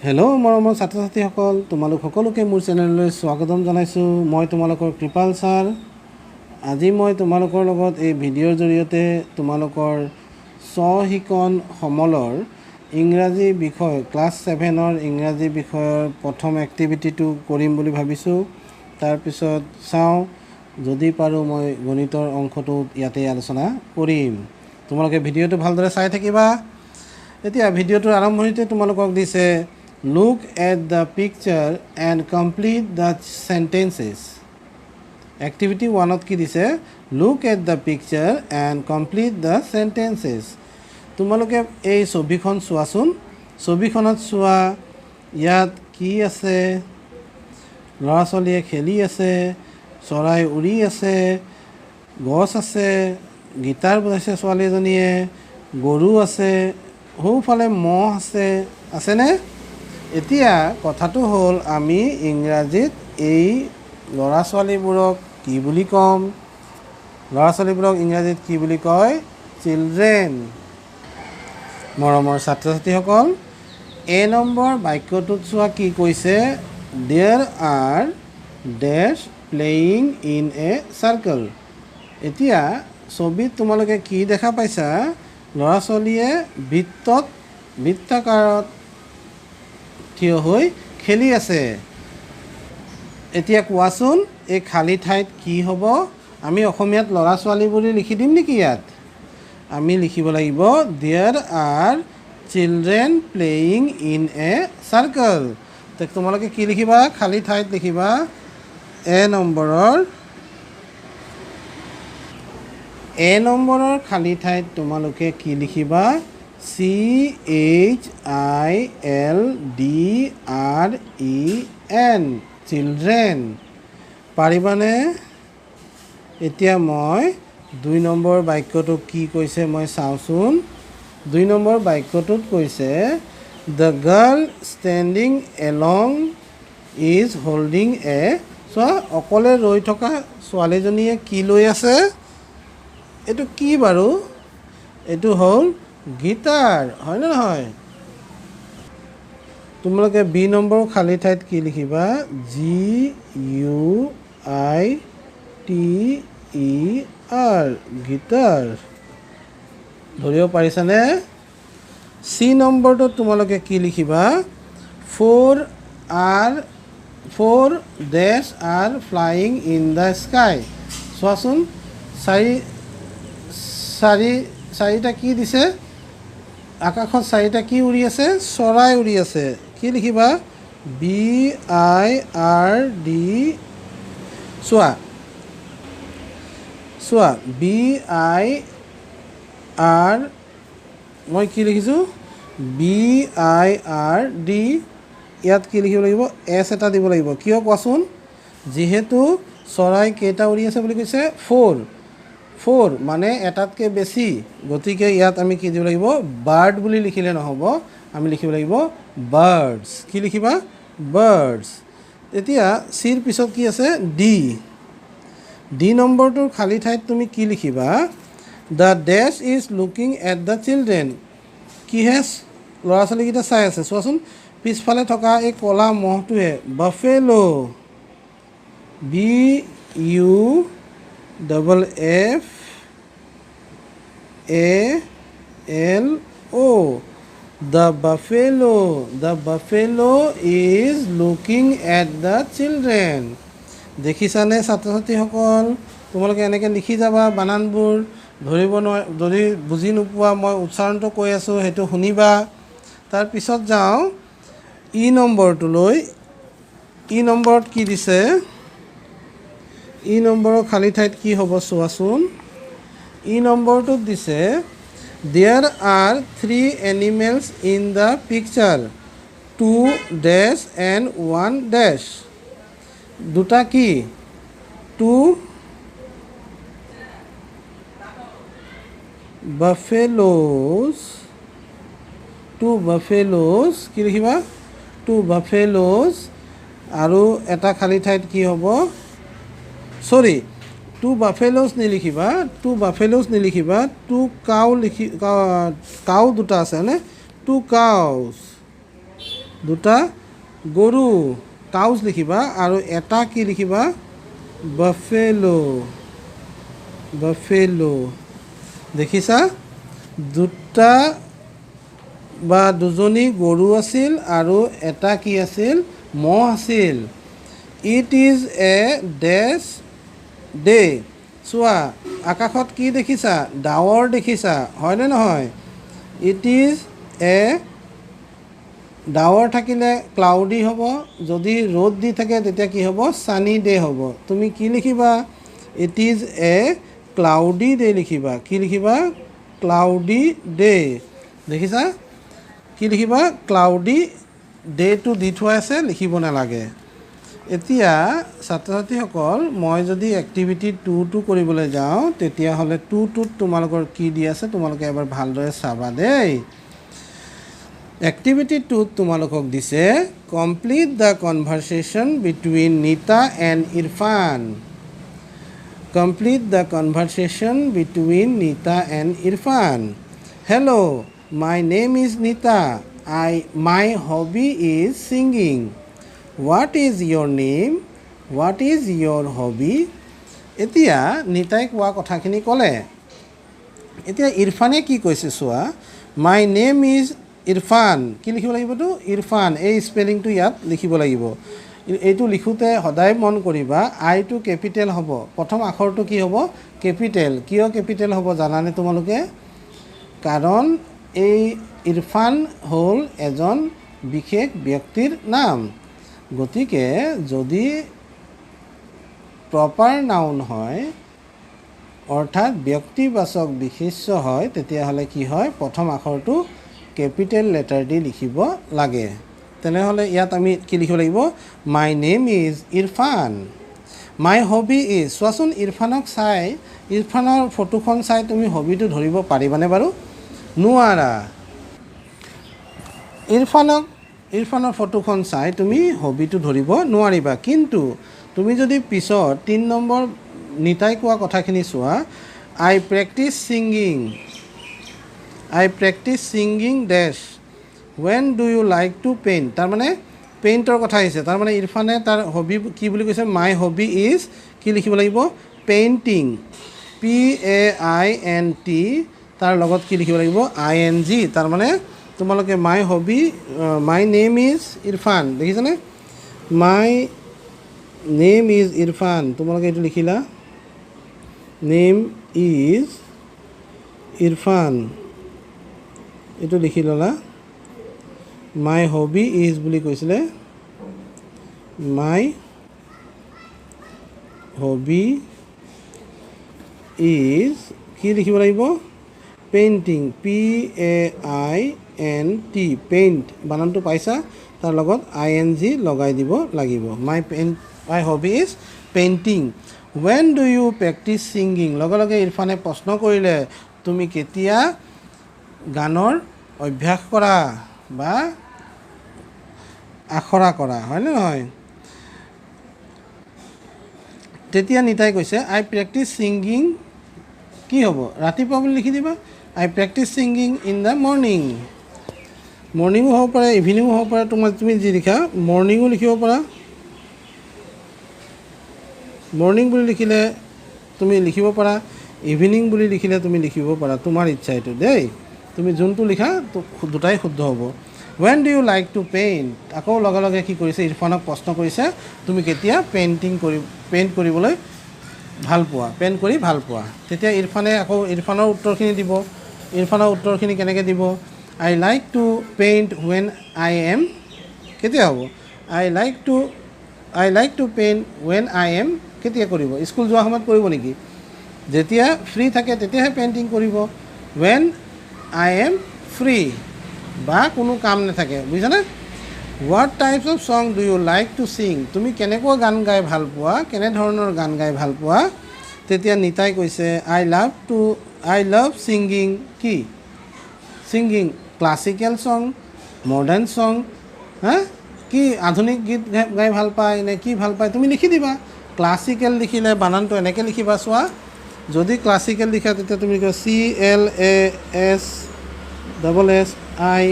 Hello' মৰমৰ ছাত্ৰ ছাত্ৰীসকল, তোমালোক সকলোকে মোৰ চেনেললৈ স্বাগতম জনাইছোঁ। মই তোমালোকৰ কৃপাল ছাৰ। আজি মই তোমালোকৰ লগত এই ভিডিঅ'ৰ জৰিয়তে তোমালোকৰ স্বশিকন সমলৰ ইংৰাজী বিষয় ক্লাছ 7ৰ ইংৰাজী বিষয়ৰ প্ৰথম এক্টিভিটিটো কৰিম বুলি ভাবিছোঁ। তাৰপিছত চাওঁ, যদি পাৰোঁ মই গণিতৰ অংশটো ইয়াতে আলোচনা কৰিম। তোমালোকে ভিডিঅ'টো ভালদৰে চাই থাকিবা। এতিয়া ভিডিঅ'টোৰ আৰম্ভণিতে তোমালোকক দিছে Look at the picture and complete the sentences. Activity 1ত কি দিছে? Look at the picture and complete the sentences. তোমালোকে এই ছবিখন চোৱাচোন। ছবিখনত চোৱা, ইয়াত কি আছে? ল'ৰা ছোৱালীয়ে খেলি আছে, চৰাই উৰি আছে, গছ আছে, গীটাৰ বজাইছে ছোৱালী এজনীয়ে, গৰু আছে, সোঁফালে মহ আছেনে? এতিয়া কথাটো হ'ল, আমি ইংৰাজীত এই ল'ৰা ছোৱালীবোৰক কি বুলি ক'ম? ল'ৰা ছোৱালীবোৰক ইংৰাজীত কি বুলি কয়? চিলড্ৰেন। মৰমৰ ছাত্ৰ ছাত্ৰীসকল, এ নম্বৰ বাক্যটোত চোৱা কি কৈছে? There are dash playing in a circle. এতিয়া ছবিত তোমালোকে কি দেখা পাইছা? ল'ৰা ছোৱালীয়ে বৃত্তাকাৰত থিয় হৈ খেলি আছে। এতিয়া কোৱাচোন, এই খালী ঠাইত কি হ'ব? আমি অসমীয়াত ল'ৰা ছোৱালী বুলি লিখি দিম নেকি? ইয়াত আমি লিখিব লাগিব there are children playing in a circle. তোমালোকে কি লিখিবা? খালী ঠাইত লিখিবা এ নম্বৰৰ খালী ঠাইত তোমালোকে কি লিখিবা? CHILDREN children. পাৰিবানে? এতিয়া মই 2 নম্বৰ বাক্যটো কি কৈছে মই চাওঁচোন। 2 নম্বৰ বাক্যটোত কৈছে the girl standing along is holding এ। চোৱা, অকলে ৰৈ থকা ছোৱালীজনীয়ে কি লৈ আছে? এইটো কি বাৰু? এইটো হ'ল গীটাৰ, হয়নে নহয়? তোমালোকে বি নম্বৰ খালী ঠাইত কি লিখিবা? GUITER guitar. ধৰিব পাৰিছানে? চি নম্বৰটোত তোমালোকে কি লিখিবা? 4 dash are flying in the sky. চোৱাচোন, চাৰিটা কি দিছে? আকাশত 4টা কি উৰি আছে? চৰাই উৰি আছে। কি লিখিবা? BIRD। চোৱা BIR, মই কি লিখিছোঁ? BIRD। ইয়াত কি লিখিব লাগিব? S এটা দিব লাগিব। কিয় কোৱাচোন? যিহেতু চৰাই কেইটা উৰি আছে বুলি কৈছে? 4 মানে এটাতকৈ বেছি, গতিকে ইয়াত আমি কি দিব লাগিব? বাৰ্ড বুলি লিখিলে নহ'ব, আমি লিখিব লাগিব বাৰ্ডছ। কি লিখিবা? বাৰ্ডছ। এতিয়া চিৰ পিছত কি আছে? ডি নম্বৰটোৰ খালী ঠাইত তুমি কি লিখিবা? The dash is looking at the children. কিহে ল'ৰা ছোৱালীকেইটা চাই আছে? চোৱাচোন, পিছফালে থকা এই ক'লা মহটোৱে buffalo, BUFFALO, the buffalo is looking at the children. দেখিছানে ছাত্ৰ ছাত্ৰীসকল? তোমালোকে এনেকৈ লিখি যাবা বানানবোৰ। ধৰিব নোৱাৰে, যদি বুজি নোপোৱা মই উচ্চাৰণটো কৈ আছোঁ, সেইটো শুনিবা। তাৰপিছত যাওঁ ই নম্বৰটোলৈ। ই নম্বৰত কি দিছে? ই নম্বৰৰ খালী ঠাইত কি হ'ব চোৱাচোন। ই নম্বৰটোত দিছে there are 3 animals in the picture, 2 dash and 1 dash. দুটা কি? 2 buffaloes। কি লিখিবা? 2 buffaloes। আৰু এটা খালী ঠাইত কি হ'ব? 2 buffaloes নিলিখিবা, 2 কাউ কাউ দুটা আছে হয়নে? 2 cows। দুটা গৰু কাউজ লিখিবা আৰু এটা কি লিখিবা বাফেলো বাফেলো দেখিছা দুটা বা দুজনী গৰু আছিল আৰু এটা কি আছিল মহ আছিল it is a dash day চোৱা আকাশত কি দেখিছা ডাৱৰ দেখিছা হয়নে নহয় ইট ইজ এ ডাৱৰ থাকিলে ক্লাউডি হ'ব যদি ৰ'দ দি থাকে তেতিয়া কি হ'ব ছানি ডে হ'ব তুমি কি লিখিবা it is a cloudy day লিখিবা কি লিখিবা ক্লাউডি ডে দেখিছা কি লিখিবা ক্লাউডি ডেটো দি থোৱা আছে লিখিব নালাগে এতিয়া ছাত্ৰ ছাত্ৰীসকল মই যদি এক্টিভিটি 2টো কৰিবলৈ যাওঁ তেতিয়াহ'লে 2টোত তোমালোকৰ কি দি আছে তোমালোকে এবাৰ ভালদৰে চাবা দেই এক্টিভিটি 2ত তোমালোকক দিছে complete the conversation between Neeta and Irfan complete the conversation between Neeta and Irfan hello' my name is Neeta my hobby is singing what is your name what is your hobby এতিয়া নীতাই কোৱা কথাখিনি ক'লে এতিয়া ইৰফানে কি কৈছে চোৱা মাই নেম ইজ ইৰফান কি লিখিব লাগিবতো ইৰফান এই স্পেলিংটো ইয়াত লিখিব লাগিব এইটো লিখোঁতে সদায় মন কৰিবা আইটো কেপিটেল হ'ব প্ৰথম আখৰটো কি হ'ব কেপিটেল কিয় কেপিটেল হ'ব জানানে তোমালোকে কাৰণ এই ইৰফান হ'ল এজন বিশেষ ব্যক্তিৰ নাম গতিকে যদি প্ৰপাৰ নাউন হয় অৰ্থাৎ ব্যক্তিবাচক বিশেষ্য হয় তেতিয়াহ'লে কি হয় প্ৰথম আখৰটো কেপিটেল লেটাৰ দি লিখিব লাগে তেনেহ'লে ইয়াত আমি কি লিখিব লাগিব মাই name is Irfan my hobby is চোৱাচোন ইৰফানক চাই ইৰফানৰ ফটোখন চাই তুমি হবিটো ধৰিব পাৰিবানে বাৰু নোৱাৰা ইৰফানৰ ফটোখন চাই তুমি হবিটো ধৰিব নোৱাৰিবা কিন্তু তুমি যদি পিছত 3 নম্বৰ নীতাই কোৱা কথাখিনি চোৱা I practise singing dash when do you like to paint তাৰমানে পেইণ্টৰ কথা আহিছে তাৰমানে ইৰফানে তাৰ হবি কি বুলি কৈছে মাই হবি ইজ কি লিখিব লাগিব পেইণ্টিং PAINT তাৰ লগত কি লিখিব লাগিব ING তাৰমানে তোমালোকে মাই নেম ইজ ইৰফান দেখিছানে মাই নেম ইজ ইৰফান তোমালোকে এইটো লিখিলা নেম ইজ ইৰফান এইটো লিখি ল'লা মাই হবি ইজ বুলি কৈছিলে মাই হবি ইজ কি লিখিব লাগিব পেইণ্টিং PAINT পেইণ্ট বানানটো পাইছা তাৰ লগত ING লগাই দিব লাগিব my hobby is painting when do you practise singing লগে লগে ইৰফানে প্ৰশ্ন কৰিলে তুমি কেতিয়া গানৰ অভ্যাস কৰা বা আখৰা কৰা হয়নে নহয় তেতিয়া নীতাই কৈছে আই প্ৰেক্টিছ ছিংগিং কি হ'ব ৰাতিপুৱা বুলি লিখি দিবা আই প্ৰেক্টিছ ছিংগিং ইন দ্য মৰ্ণিঙো হ'ব পাৰে ইভিনিঙো হ'ব পাৰে তুমি যি লিখা মৰ্ণিঙো লিখিব পাৰা মৰ্ণিং বুলি লিখিলে তুমি লিখিব পাৰা ইভিনিং বুলি লিখিলে তুমি লিখিব পাৰা তোমাৰ ইচ্ছা এইটো দেই তুমি যোনটো লিখা দুটাই শুদ্ধ হ'ব when do you like to paint আকৌ লগে লগে কি কৰিছে ইৰফানক প্ৰশ্ন কৰিছে তুমি কেতিয়া পেইণ্ট কৰিবলৈ পেইণ্ট কৰি ভাল পোৱা তেতিয়া ইৰফানে আকৌ ইৰফানৰ উত্তৰখিনি দিব ইৰফানৰ উত্তৰখিনি কেনেকৈ দিব I like to paint when I am কেতিয়া হ'ব I like to paint when I am কেতিয়া কৰিব স্কুল যোৱাৰ সময়ত কৰিব নেকি যেতিয়া ফ্ৰী থাকে তেতিয়াহে পেইণ্টিং কৰিব ৱেন আই এম ফ্ৰী বা কোনো কাম নাথাকে বুজিছানে what types of song do you like to sing তুমি কেনেকুৱা গান গাই ভাল পোৱা কেনেধৰণৰ গান গাই ভাল পোৱা তেতিয়া নীতাই কৈছে আই লাভ ছিংগিং কি singing classical song modern song কি আধুনিক গীত গাই ভাল পায় নে কি ভাল পায় তুমি লিখি দিবা ক্লাছিকেল লিখিলে বানানটো এনেকৈ লিখিবা চোৱা যদি ক্লাছিকেল লিখা তেতিয়া তুমি লিখিবা CLASSI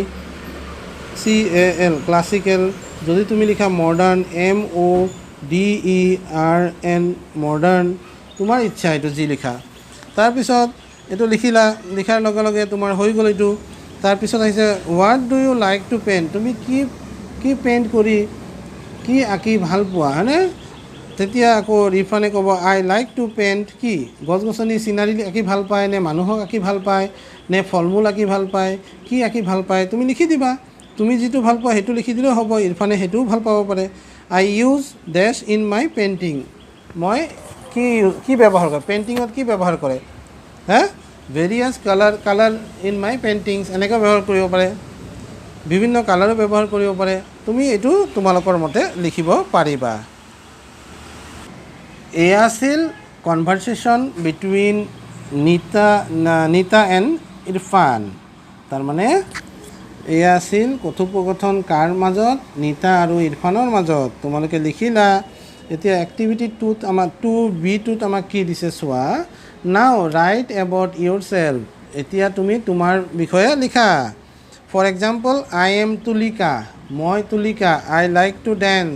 CAL ক্লাছিকেল, যদি তুমি লিখা মডাৰ্ণ MODERN মডাৰ্ণ, তোমাৰ ইচ্ছা এইটো যি লিখা। তাৰপিছত এইটো লিখিলা, লিখাৰ লগে লগে তোমাৰ হৈ গ'ল এইটো। তাৰপিছত আহিছে what do you like to paint, তুমি কি পেইণ্ট কৰি কি আঁকি ভাল পোৱা, হয়নে? তেতিয়া আকৌ ৰিফানে ক'ব আই লাইক টু পেইণ্ট কি গছ গছনি চিনাৰী আঁকি ভাল পায়, নে মানুহক আঁকি ভাল পায়, নে ফল মূল আঁকি ভাল পায়, কি আঁকি ভাল পায় তুমি লিখি দিবা। তুমি যিটো ভাল পোৱা সেইটো লিখি দিলেও হ'ব, ইৰফানে সেইটোও ভাল পাব পাৰে। I use dash in my painting, মই কি ব্যৱহাৰ কৰে, পেইণ্টিঙত কি ব্যৱহাৰ কৰে, various colour in my paintings, এনেকৈ ব্যৱহাৰ কৰিব পাৰে, বিভিন্ন কালাৰো ব্যৱহাৰ কৰিব পাৰে। তুমি এইটো তোমালোকৰ মতে লিখিব পাৰিবা। এয়া আছিল কনভাৰচেশ্যন বিটুইন নিতা এণ্ড ইৰফান। তাৰমানে এয়া আছিল কথোপকথন কাৰ মাজত, নিতা আৰু ইৰফানৰ মাজত। তোমালোকে লিখিলা। এতিয়া এক্টিভিটি 2ত আমাক 2B2ত আমাক কি দিছে চোৱা। নাও ৰাইট এবাউট ইয়ৰ চেল্ফ, এতিয়া তুমি তোমাৰ বিষয়ে লিখা। For example I am Tulika, মই Tulika. I like to dance,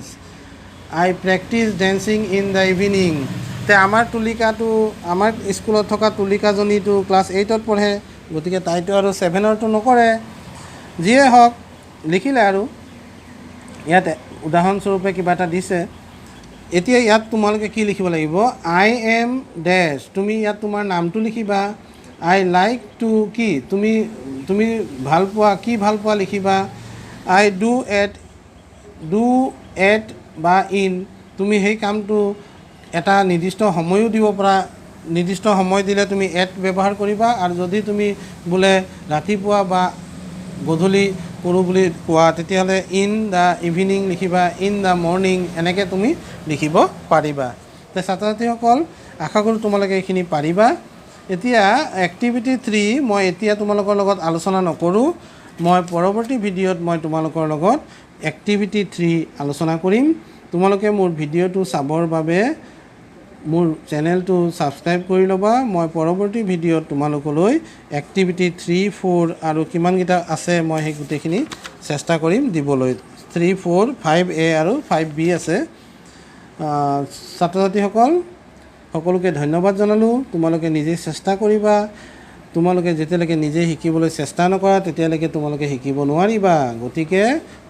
I practise dancing in the evening. এতিয়া আমাৰ তুলিকাটো, আমাৰ স্কুলত থকা তুলিকাজনীটো ক্লাছ 8ত পঢ়ে, গতিকে তাইতো আৰু 7ৰটো নকৰে। যিয়ে হওক লিখিলে আৰু ইয়াত উদাহৰণস্বৰূপে কিবা এটা দিছে। এতিয়া ইয়াত তোমালোকে কি লিখিব লাগিব, আই এম ডেছ, তুমি ইয়াত তোমাৰ নামটো লিখিবা। আই লাইক টু কি তুমি ভাল পোৱা, কি ভাল পোৱা লিখিবা। আই ডু এট বা ইন, তুমি সেই কামটো এটা নিৰ্দিষ্ট সময়ো দিব পাৰা, নিৰ্দিষ্ট সময় দিলে তুমি এট ব্যৱহাৰ কৰিবা। আৰু যদি তুমি বোলে ৰাতিপুৱা বা গধূলি কৰোঁ বুলি কোৱা, তেতিয়াহ'লে ইন দ্য ইভিনিং লিখিবা, ইন দ্য মৰ্ণিং, এনেকৈ তুমি লিখিব পাৰিবা। ছাত্ৰ ছাত্ৰীসকল, আশা কৰোঁ তোমালোকে এইখিনি পাৰিবা। এতিয়া এক্টিভিটি 3 মই এতিয়া তোমালোকৰ লগত আলোচনা নকৰোঁ, মই পৰৱৰ্তী ভিডিঅ'ত মই তোমালোকৰ লগত এক্টিভিটি 3 আলোচনা কৰিম। তোমালোকে মোৰ ভিডিঅ'টো চাবৰ বাবে মোৰ চেনেলটো ছাবস্ক্ৰাইব কৰি ল'বা। মই পৰৱৰ্তী ভিডিঅ'ত তোমালোকলৈ এক্টিভিটি 3, 4 আৰু কিমানকেইটা আছে মই সেই গোটেইখিনি চেষ্টা কৰিম দিবলৈ। 3, 4, 5A আৰু 5B আছে। ছাত্ৰ ছাত্ৰীসকল সকলোকে ধন্যবাদ জনালোঁ। তোমালোকে নিজে চেষ্টা কৰিবা। তোমালোকে যেতিয়ালৈকে নিজে শিকিবলৈ চেষ্টা নকৰা তেতিয়ালৈকে তোমালোকে শিকিব নোৱাৰিবা। গতিকে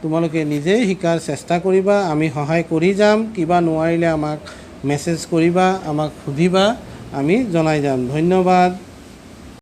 তোমালোকে নিজেই শিকাৰ চেষ্টা কৰিবা, আমি সহায় কৰি যাম। কিবা নোৱাৰিলে আমাক মেছেজ কৰিবা, আমাক সুধিবা, আমি জনাই যাম। ধন্যবাদ।